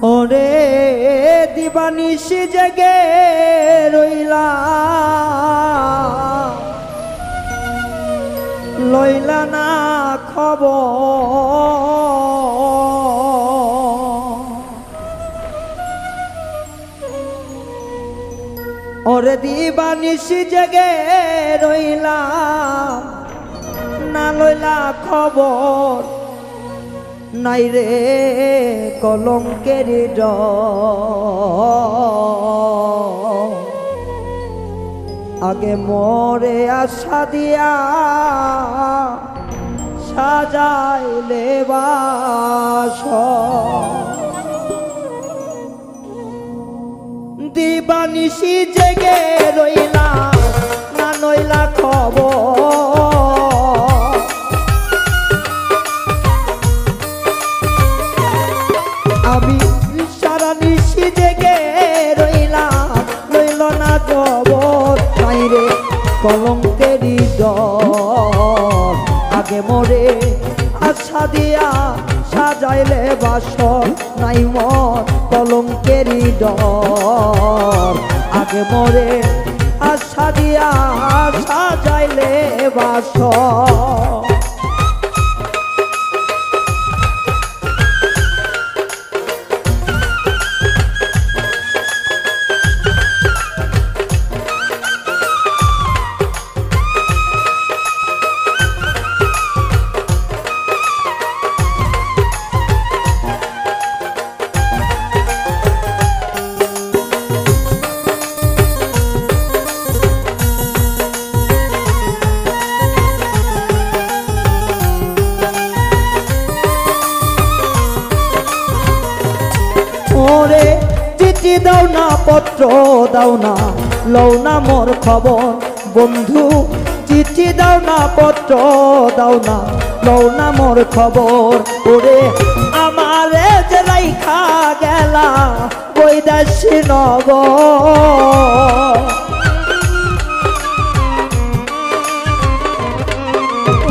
ওরে দিবানিশি জেগে রইলা লইলা না খবর ওরে দিবানিশি জেগে রইলা না লইলা খবর নাই রে কলঙ্কের আগে মরে আশা দিয়া সাজাইলে বাসর দিবানিশি জেগে রইলা না নইলা খবর আমি সারা নিশি জেগে রইলাম লইল না খবর নাই রে কলঙ্কেরই ডর আগে মরে আশা দিয়া সাজাইলে বাসর নাই মর কলঙ্কেরই ডর আগে মরে আশা দিয়া সাজাইলে বাসর ওরে চিঠি দাও না পত্র দাও না লও না মোর খবর বন্ধু চিঠি দাও না পত্র দাও না লও না মোর খবর ওরে আমারে যে রাইখা গেলা বৈদেশী নগর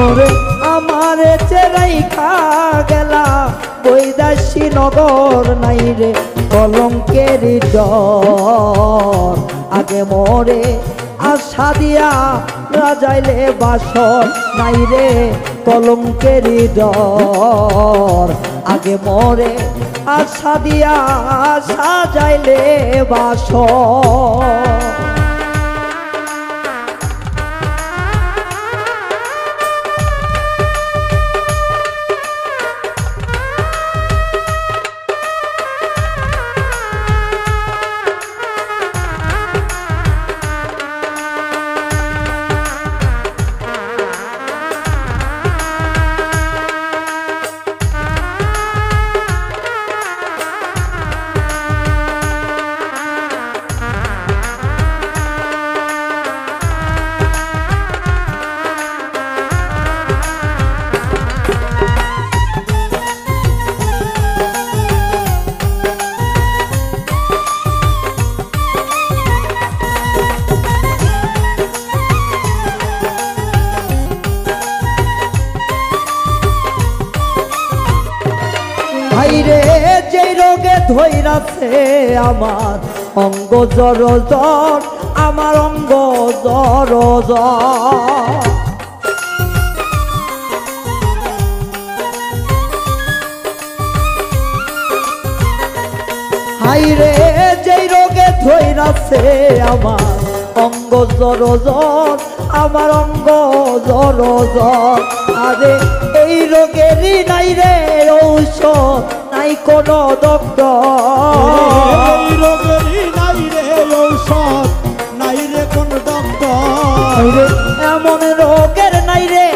ওরে আমারে যে রাইখা গেলা বৈদেশী নগর নাই রে কলঙ্কের ডর আগে মরে আশা দিয়া রাজাইলে বাসর নাই রে কলঙ্কের ডর আগে মরে আশা দিয়া সাজাইলে বাসর ভাইরে যেই রোগে ধইরাছে আমার অঙ্গ জর জর আমার অঙ্গ জর জর হাইরে যেই রোগে ধইরাছে আমার অঙ্গ জর জর আমার অঙ্গ জর জর আরে এই রোগেরই নাই রে ঔষধ নাই কোনো ডক্টর এই রোগেরই নাই রে ঔষধ নাই রে কোন ডক্টর এমন রোগের নাই রে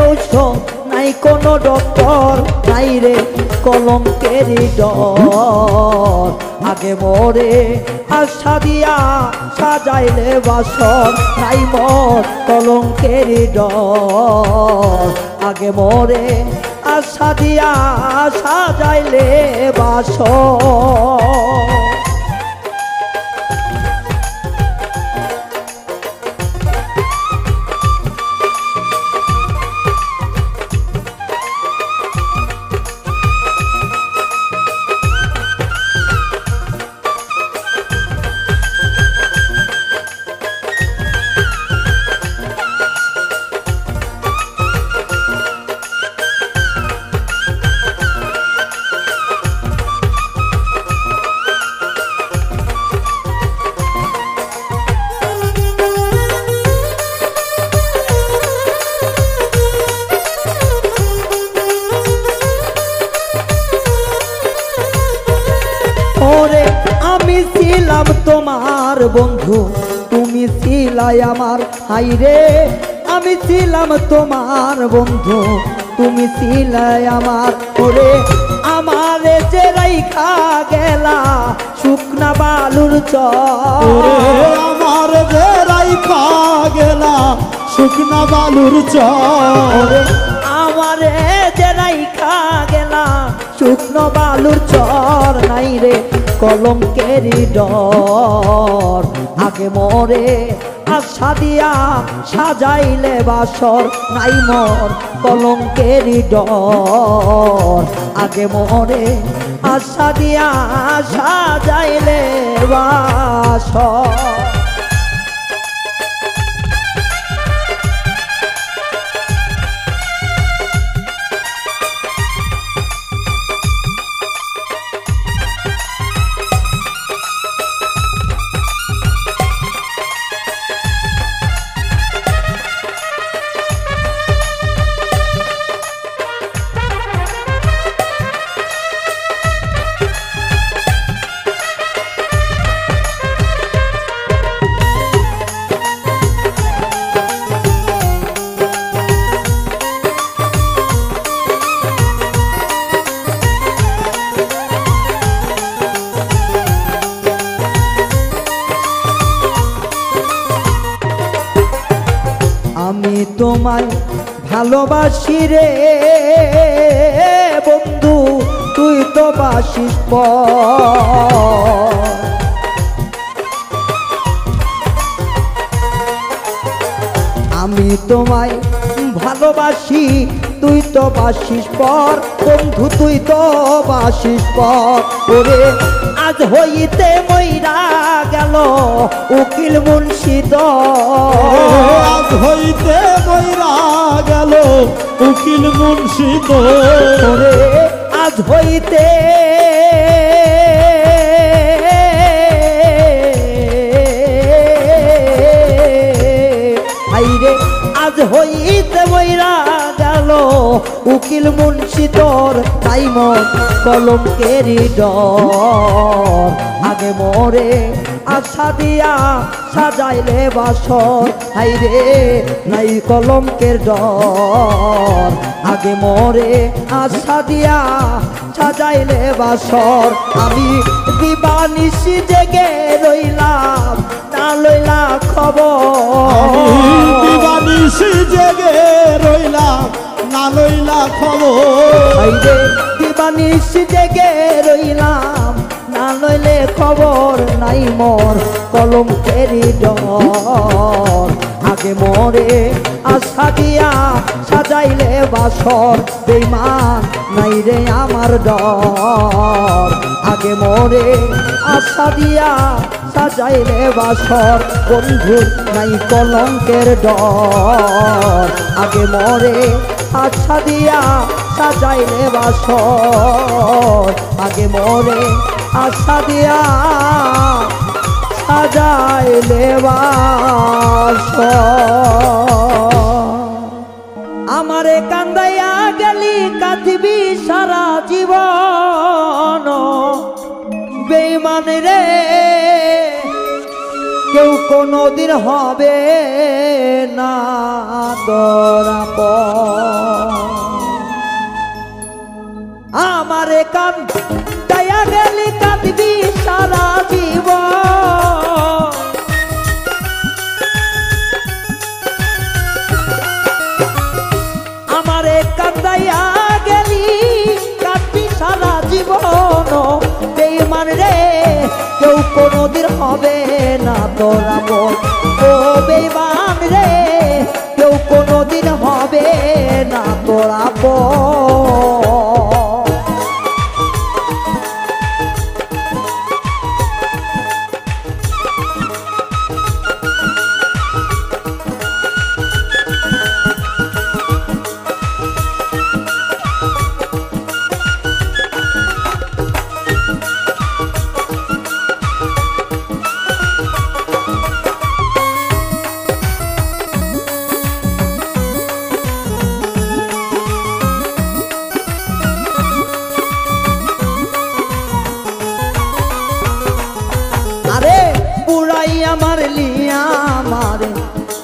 ঔষধ নাই কোনো ডক্টর নাই রে কলঙ্কের ডর আগে মরে আশা দিয়া সাজাইলে বাসর নাই মর কলঙ্কের ডর আগে মরে আশা দিয়া সাজাইলে বাসর ওরে আমি ছিলাম তোমার বন্ধু তুমি ছিলাই আমার হাইরে আমি ছিলাম তোমার বন্ধু তুমি ছিলাই আমার ওরে আমারে যে রাইখা গেলা শুকনা বালুর ওরে চর আমার যে রাইখা গেলা শুকনা বালুর চর ওরে আমারে যে রাইখা গেলা শুকনো বালুর চর নাই রে কলঙ্কেরই ডর আগে মরে আশা দিয়া সাজাইলে বাসর নাই মোর কলঙ্কেরই ডর আগে মরে আশা দিয়া সাজাইলে বাসর আমি তোমায় ভালোবাসি রে বন্ধু তুই তো বাসিস পর আমি তোমায় ভালোবাসি তুই তো বাসিস পর বন্ধু তুই তো বাসিস পর ওরে আজ হইতে মইরা গেল উকিল মুন্সি আজ হইতে মইরা গেল উকিল মুন্সি ওরে আজ হইতে আইরে আজ হইতে মইরা গেল উকিল মুন্সি তোর তাই মন কলঙ্কেরই ডর আগে মরে আশা দিয়া সাজাইলে বাসর হাইরে নাই কলঙ্কের ডর আগে মরে আশা দিয়া সাজাইলে বাসর আমি দিবানিশি জেগে রইলাম না লইলা খবর দিবানিশি জেগে রইলাম না লইলা খবর হাইরে দিবানিশি জেগে রইলাম না লইলে খবর নাই মোর কলঙ্কেরই ডর আগে মরে আশা দিয়া সাজাইলে বাসর বেঈমান নাই রে আমার ডর আগে মরে আশা দিয়া সাজাইলে বাসর বন্ধু নাই কলঙ্কের ডর আগে মরে আশা দিয়া সাজাইলে বাসর আগে মরে আশা দিয়া সাজাইলে আমারে কান্দাইয়া গেলি কাঁদিবি সারা জীবন বেঈমান রে কেউ কোনদিন হবে না দরাপন আমারে কান্দাইয়া গেলি কাঁদিবি সারা জীবন আমারে কান্দাইয়া গেলি কাঁদবি সারা জীবন বেঈমান রে কেউ কোনদিন হবে না তোরা বোন ও বেঈমান রে কেউ কোনদিন হবে না তোরা বোন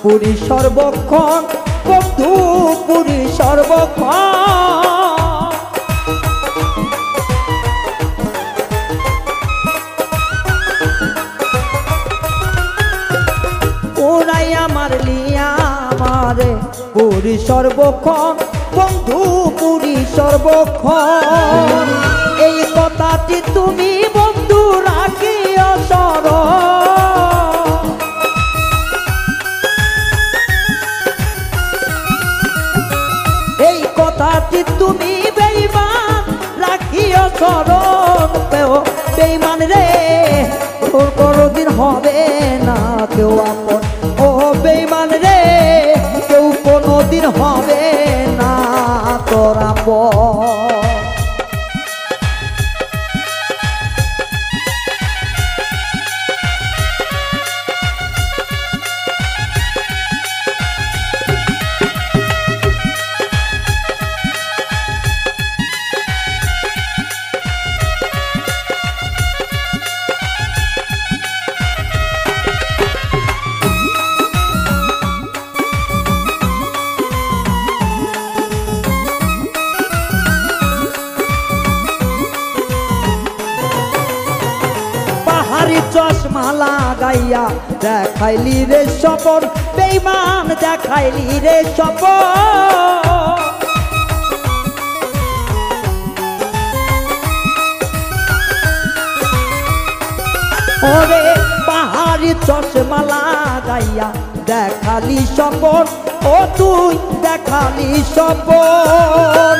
পুরি সর্বক্ষণ বন্ধু পুরি সর্বক্ষণ ওরাই আমার লিয়া আমারে পুরি সর্বক্ষণ বন্ধু পুরি সর্বক্ষণ এই কথাটি তুমি বন্ধু রাখিও স্মরণ এই কথাটি তুমি বেঈমান রাখিও স্মরণ বেঈমান রে তোর কোনদিন হবে না কেউ আপন ও বেঈমান রে কেউ কোনদিন হবে না তোর আপন চশমা লাগাইয়া দেখাইলি রে সপন বেঈমান দেখাইলি রে সপন ওরে পাহাড়ি চশমা লাগাইয়া দেখালি সপন ও তুই দেখালি সপন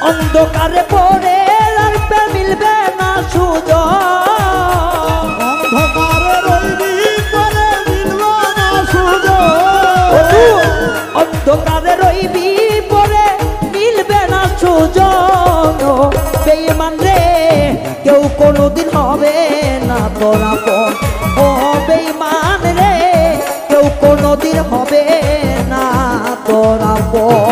অন্ধকারে পড়ে আর মিলবে না সুযোগ অন্ধকারে রইবি পরে মিলবে না সুযোগ বেঈমান রে কেউ কোনদিন হবে না তোর আপন ও বেঈমান রে কেউ কোনদিন হবে না তোর আপন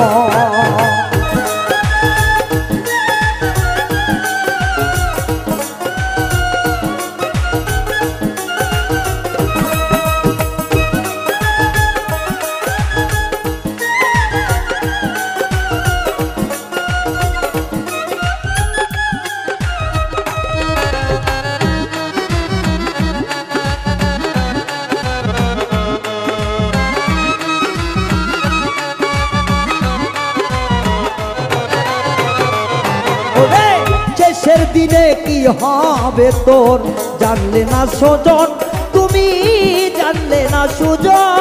শেষের দিনে কি হবে তোর জানলে না সজন তুমি জানলে না সুজন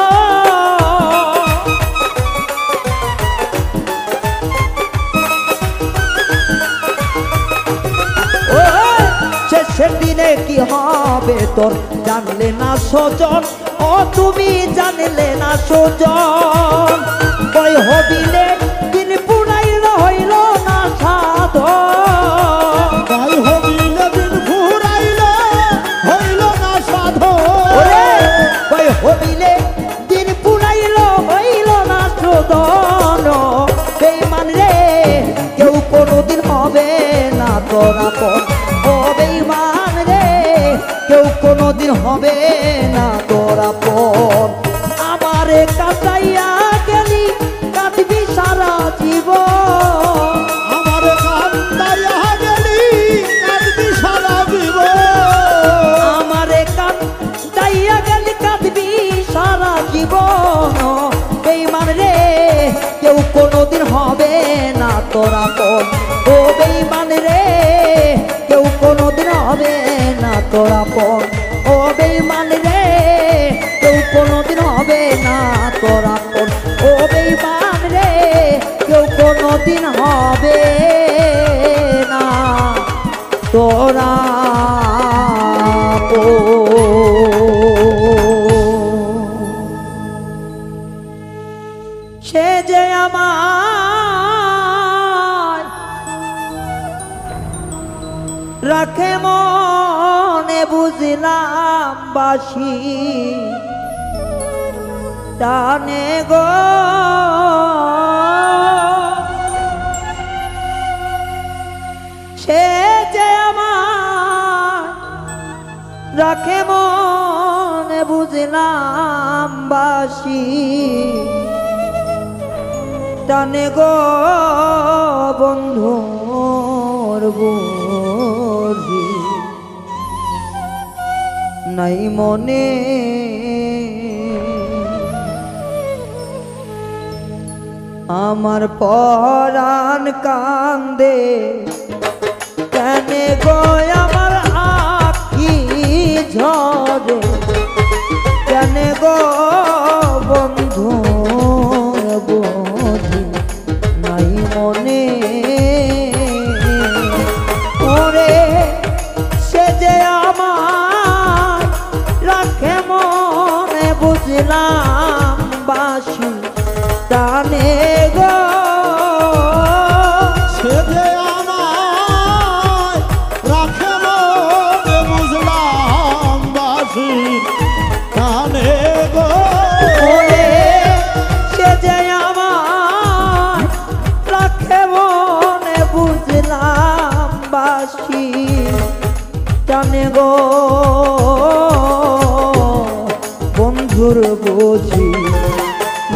শেষের দিনে কি হবে তোর জানলে না সজন ও তুমি জানলে না সজন কই হবিলে দিন পুরাইল হইল না সাধন হবিলে দিন পুরাইল হইল না শোধন বেঈমান রে কেউ কোনদিন হবে না তোর আপন ও বেঈমান রে কেউ কোনদিন হবে না তোর আপন আমারে কাটাইয়া গেলি কাটবি সারা জীবন আমারে কাটাইয়া গেলি কাটবি সারা জীবন আমারে কাটাইয়া গেলি কাটবি সারা জীবন বেঈমান রে কেউ কোনদিন হবে না তোর আপন ও বেঈমান রে কেউ কোনদিন হবে না তোর আপন ও বেঈমান রে কেউ কোনদিন হবে না তোর আপন ও বেঈমান রে কেউ কোনদিন হবে না তোর সে যে আমার রাখে মনে বুঝলাম বাসি টানে গো সে যে আমার রাখে মনে বুঝলাম বাসি টানে গো বন্ধুর বুঝি নাই মনে আমার পরাণ কান্দে কেনে গো আমার আখি ঝরে কেনে গো বন্ধু বুঝি নাই মনে ওরে সে যে আমার রাখে মনে বুঝলাম বাসি টানে গো সে যে আমায় রাখে মনে বুঝলাম বাসি টানে গো ওরে সে যে আমার রাখে মনে বুঝলাম বাসি টানে গো বন্ধুর বুঝি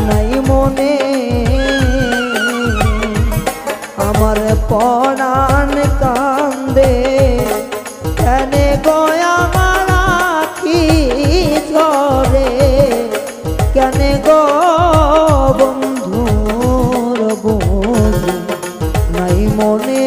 নাই মনে আমার পরাণ কান্দে কেনে গো আমার আখি ঝরে কেনে গো বন্ধুর বুঝি নাই মনে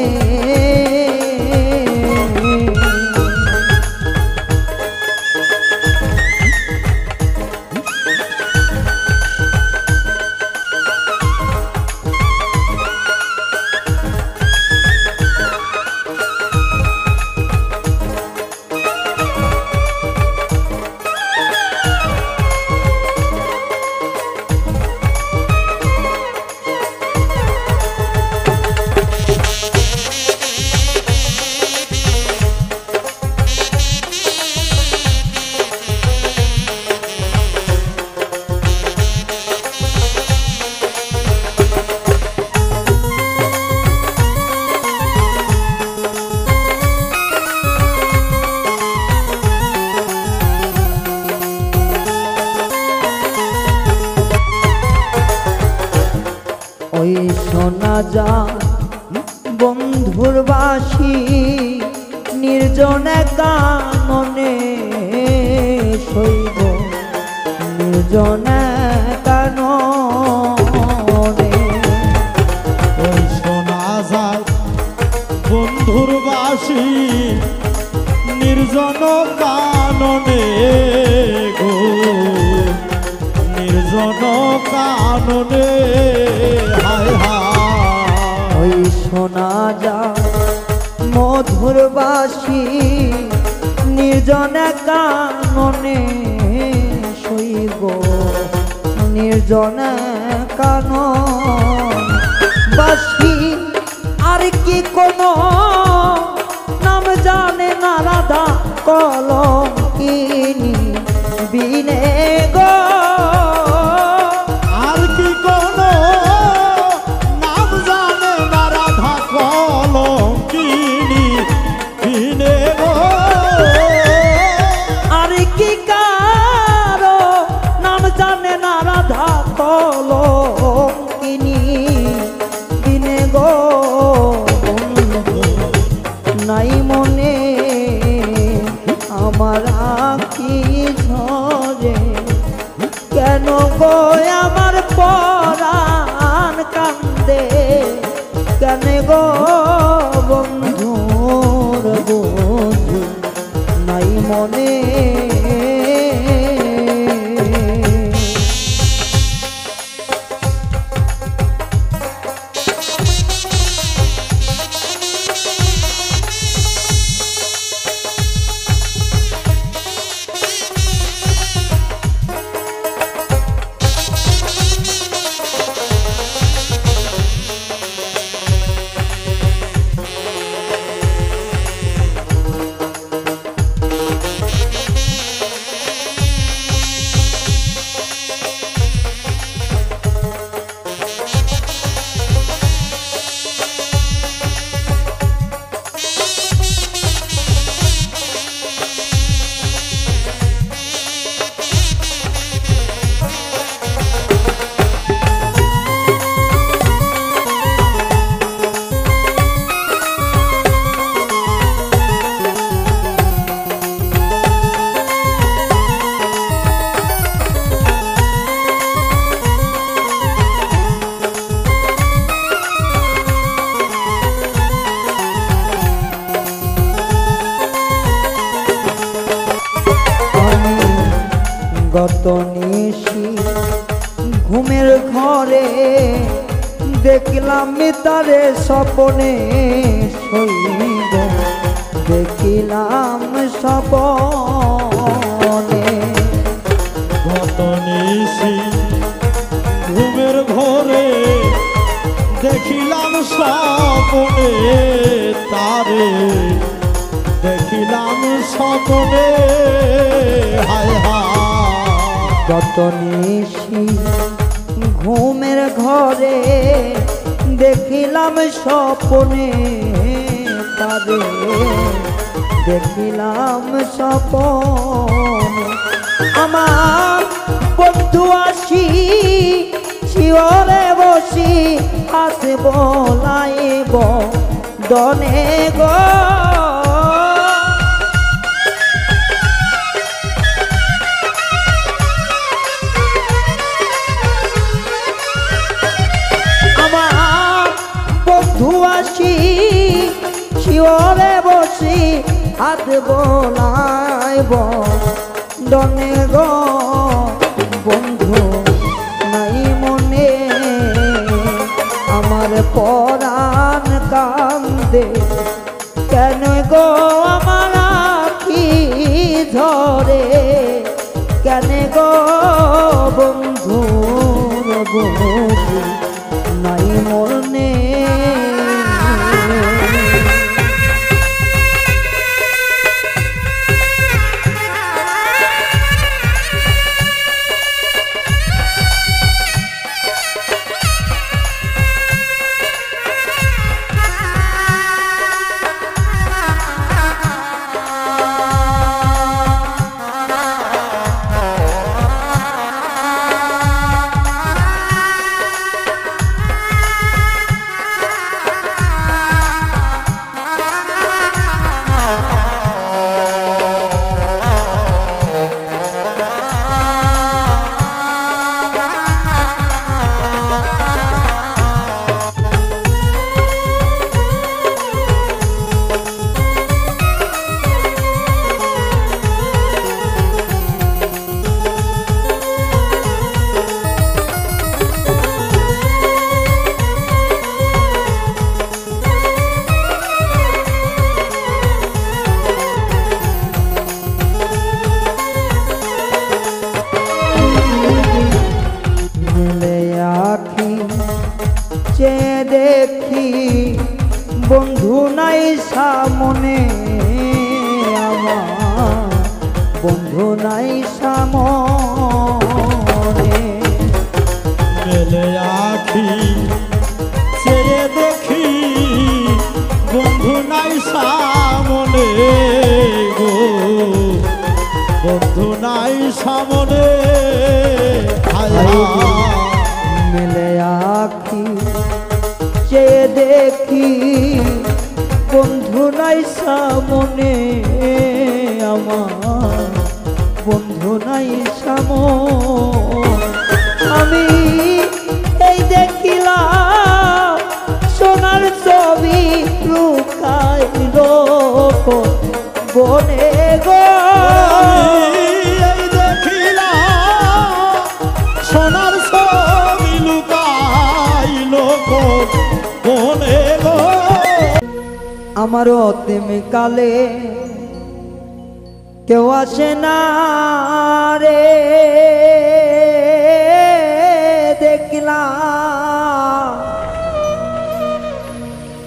ওই শোনা যায় বন্ধুর বাসি নির্জন কাননে শৈব নির্জন কাননে ওই শোনা যায় বন্ধুর বাসি নির্জন কাননে গো নির্জন কাননে হায় হায় ওই শোনা যায় মধুর বাসি নির্জন কাননে শৈব নির্জন কানন বাসি আর কি কোনো নাম জানে না রাধা কলঙ্কিনী বিনে গো আর কি কোনো নাম জানে না রাধা কলঙ্কিনী বিনে গো আর কি কারো নাম জানে না রাধা কলঙ্কিনী বিনে গো বন্ধু নাই মনে আমার আখি ঝরে কেন গো আমার পরাণ কান্দে কেন গো বন্ধুর বুঝি নাই মনে যত নিশি ঘুমের ঘরে দেখলাম তারে স্বপনে শৈব দেখিলাম স্বপনে গত নিশি ঘুমের ঘরে দেখিলাম স্বপনে তারে দেখিলাম স্বপনে হায় হায় যত নিশি ঘুমের ঘরে দেখিলাম স্বপনে তারে দেখিলাম স্বপনে আমার বন্ধু আসি শিওরে বসি আসব লাইব দনে গো শিওরে বসি হাত বোলাইব দনে গো বন্ধু নাই মনে আমার পরাণ কান্দে কেন গো আমার আখি ঝরে কেন গো বন্ধু নাই মনে দেখি বন্ধু নাই সামনে আমার বন্ধু নাই সামনে মেলে আখি চেয়ে দেখি বন্ধু নাই সামনে গো বন্ধু নাই সামনে মেলে আখি চেয়ে দেখি বন্ধু নাই সামনে আমার বন্ধু নাই সামনে আমি এই দেখিলাম সোনার ছবি লুকাই বনে গো দেখিলাম সোনার ছবি লুকাইল বনে গো আমার অতিম কালে কেউ আসে না রে দেখলাম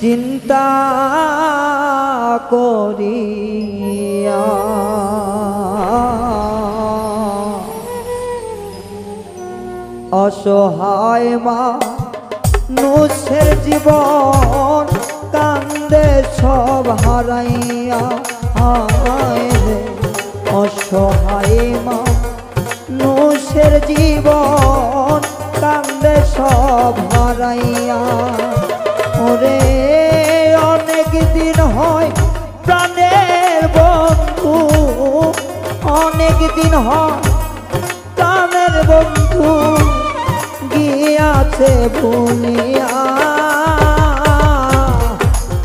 চিন্তা করিয়া অসহায় মা নুসের জীবন কান্দে সব হারাইয়া হায় রে অসহায় মা নুসের জীবন কান্দে সব হারাইয়া ওরে অনেক দিন হয় প্রাণের বন্ধু অনেক দিন হয় প্রাণের বন্ধু গিয়াছে ভুলিয়া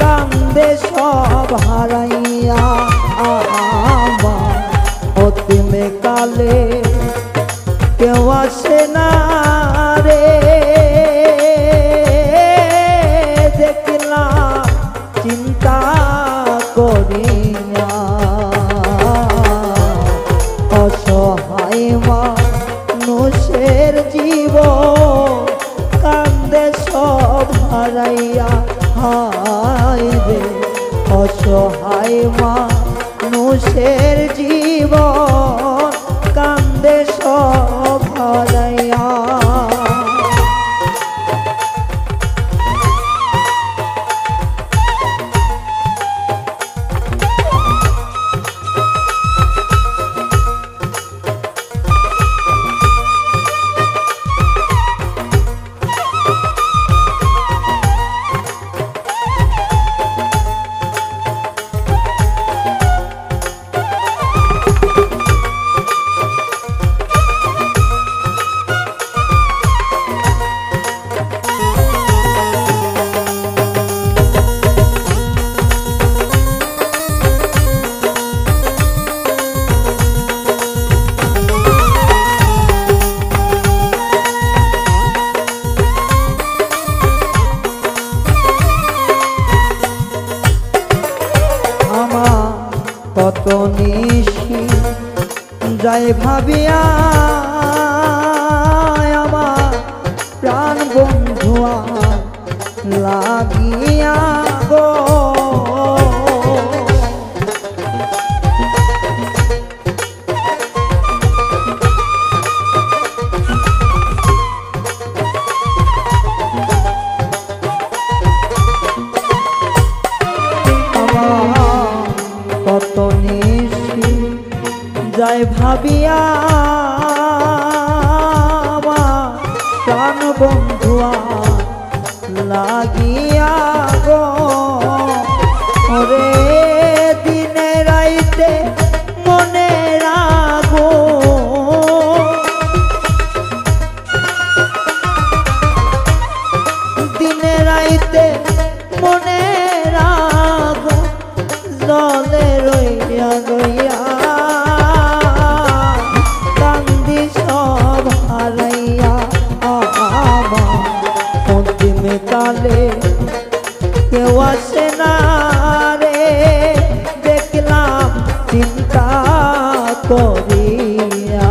কান্দে সব হারাইয়া আমার অতিমে কালে মানুষের জীবন কান্দে সব হারাইয়া। কত নিশি যাই ভাবিয়া আমার প্রাণ বন্ধুয়া লাগিয়া গো। কত নিশি যাই ভাবিয়া প্রাণ বন্ধুয়া লাগিয়া গো। ওরে দিনে রাইতে মনে রাগো, দিনে রাইতে মনে রাগো, জলে রইয়া রইয়া কান্দি সব হারাইয়া। আমার অন্তিমে কালে কেউ আসে না রে, দেখলাম চিন্তা করিয়া।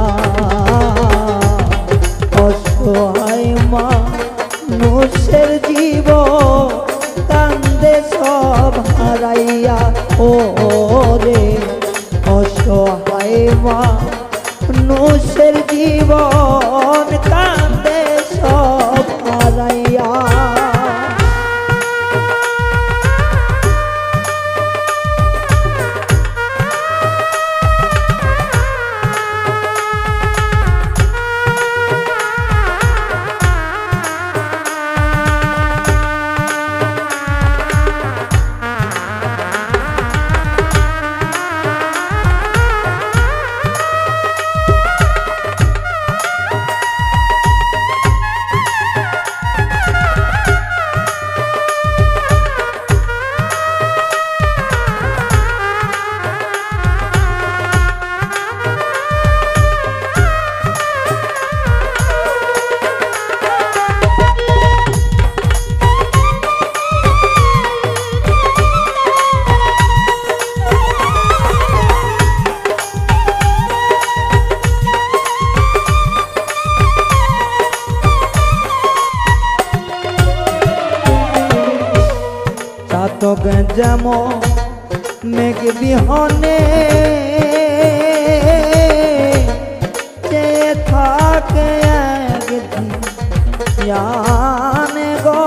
অসহায় মানুষের জীবন কান্দে সব হারাইয়া। ও রে অসহায় মানুষের জীবন কান্দে সব হারাইয়া। চাতক যেমন মেঘ বিহনে চেয়ে থাকে একদিন জানে গো।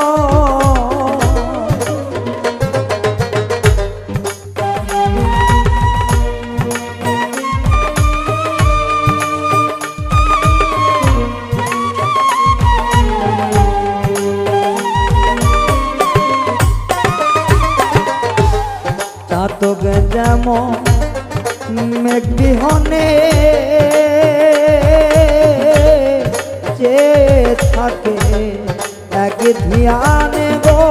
চাতক যেমন মেঘ বিহনে চেয়ে থাকে এক ধ্যানে গো।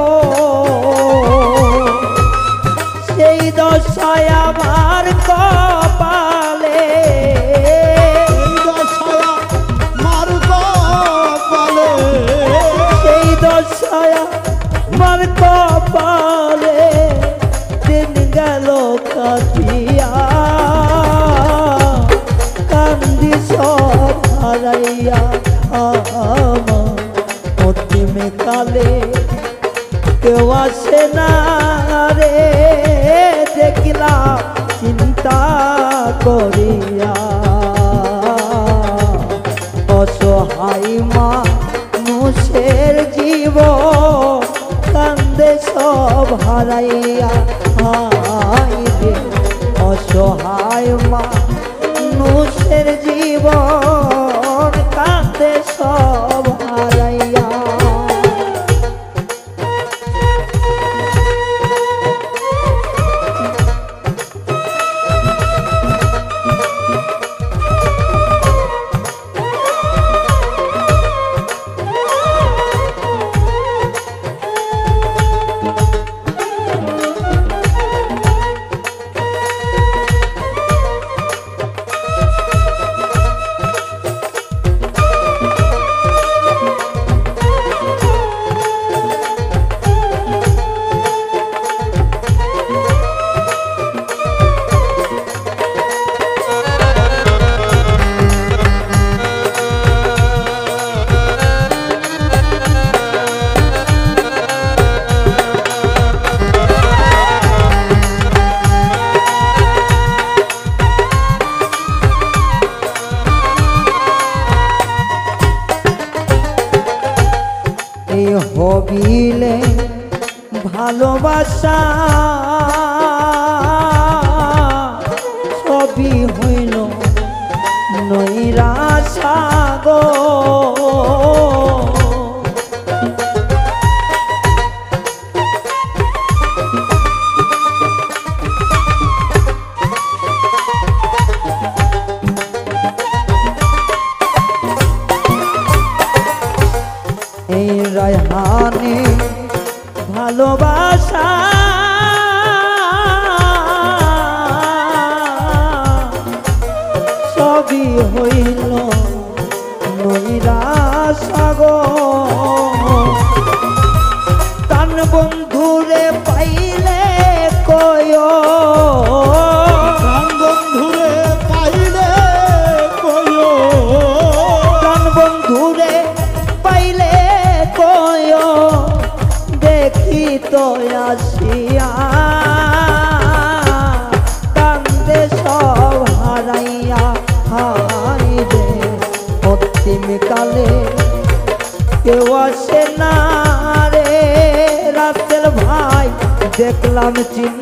সেই দশায় আমার কপালে, সেই দশায় আমার কপালে দিন গেল কাটিয়া কান্দি সব হারাইয়া। আমার অন্তিমে কালে কেউ আসে না রে, দেখলাম চিন্তা করিয়া অসহায় মানুষের জীবন কান্দে সব হারাইয়া হায় রে অসহায় মানুষের জীবন কান্দে সব হারাইয়া হবিলে ভালোবাসা সবই হইল নৈরাশা গো এই রায়হানে ভালোবাসা সবই হইল নৈরাশা গো তান বন্ধুরে পাইলে কয় প্রাণ বন্ধুরে পাইলে কয় প্রাণ বন্ধুরে পাইলে কয় দেখি তো আসিয়া কান্দে সব হারাইয়া হাই রে অন্তিম কালে কেউ আসে না রে রাতের ভাই দেখলাম চিহ্ন